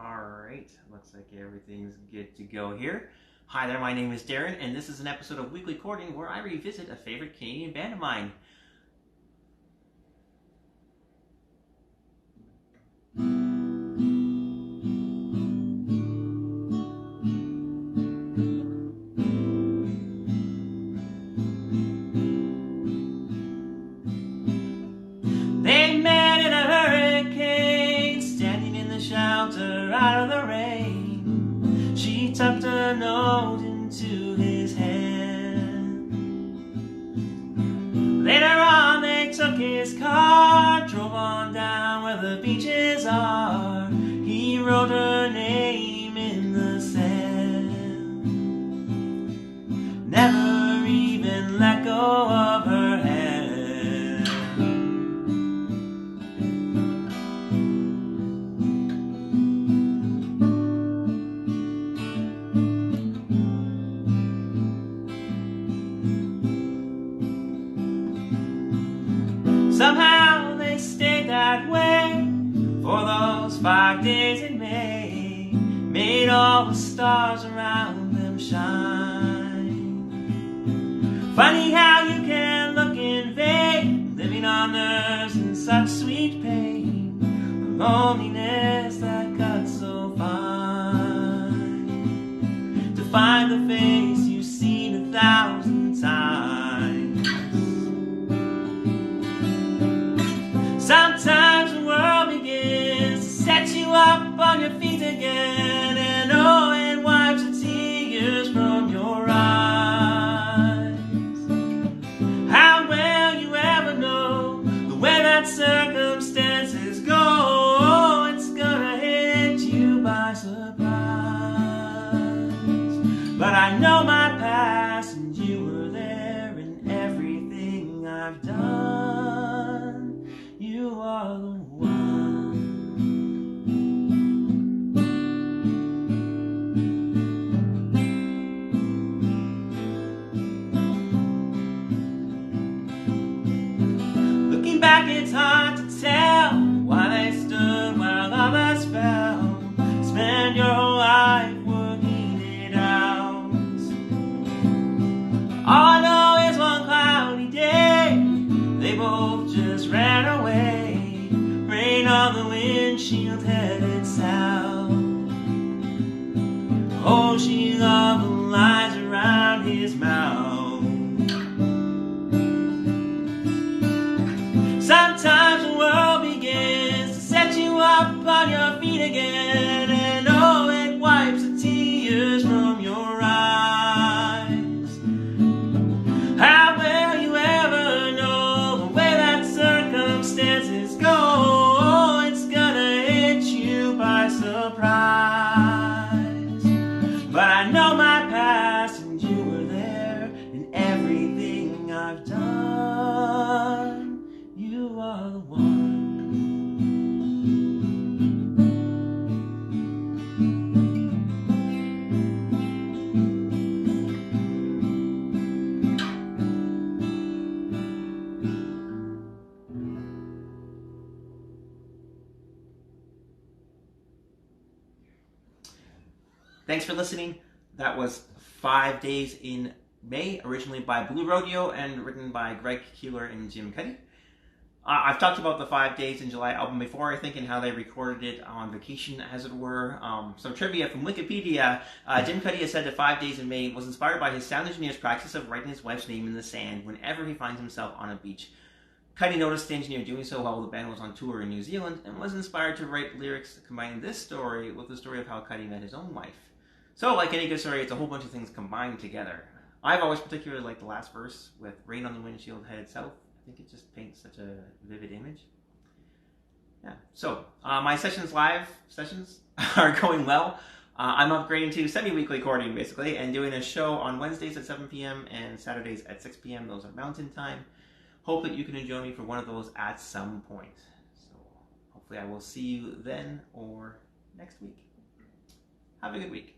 Alright, looks like everything's good to go here. Hi there, my name is Darren, and this is an episode of Weekly Chording where I revisit a favorite Canadian band of mine. They met in a hurricane, standing in the shelter out of the rain. She tucked a note into his hand. Later on they took his car, drove on down where the beaches are. He wrote her name in the sand. Never even let go of her hand. Somehow they stayed that way for those 5 days in May, made all the stars around them shine. Funny how you can look in vain, living on nerves in such sweet pain, the loneliness that cuts so fine. To find the face you've seen 1,000 times. Sometimes the world begins to set you up on your feet again, and oh, it wipes the tears from your eyes. How well you ever know the way that circumstances go, oh, it's gonna hit you by surprise. But I know my past, and you were there in everything I've done. You are the one. Looking back, it's hard to tell why they stood while others fell. Spend your whole life working it out. All I know is one cloudy day, they both just ran away. Rain on the windshield headed south. Oh, she loved the lines around his mouth. Sometimes the world begins to set you up on your feet again, and oh, it wipes the tears from your eyes. How well you ever know the way that circumstances go, oh, it's gonna hit you by surprise. But I know my past, and you were there in everything I've done. You are the one. Thanks for listening. That was 5 Days in May, originally by Blue Rodeo and written by Greg Keeler and Jim Cuddy. I've talked about the 5 Days in July album before, I think, and how they recorded it on vacation, as it were. Some trivia from Wikipedia. Jim Cuddy has said that 5 Days in May was inspired by his sound engineer's practice of writing his wife's name in the sand whenever he finds himself on a beach. Cuddy noticed the engineer doing so while the band was on tour in New Zealand and was inspired to write lyrics combining this story with the story of how Cuddy met his own wife. So, like any good story, it's a whole bunch of things combined together. I've always particularly liked the last verse with rain on the windshield headed south. I think it just paints such a vivid image. Yeah. So, my live sessions are going well. I'm upgrading to semi-weekly chording, basically, and doing a show on Wednesdays at 7 p.m. and Saturdays at 6 p.m. Those are mountain time. Hope that you can join me for one of those at some point. So, hopefully I will see you then or next week. Have a good week.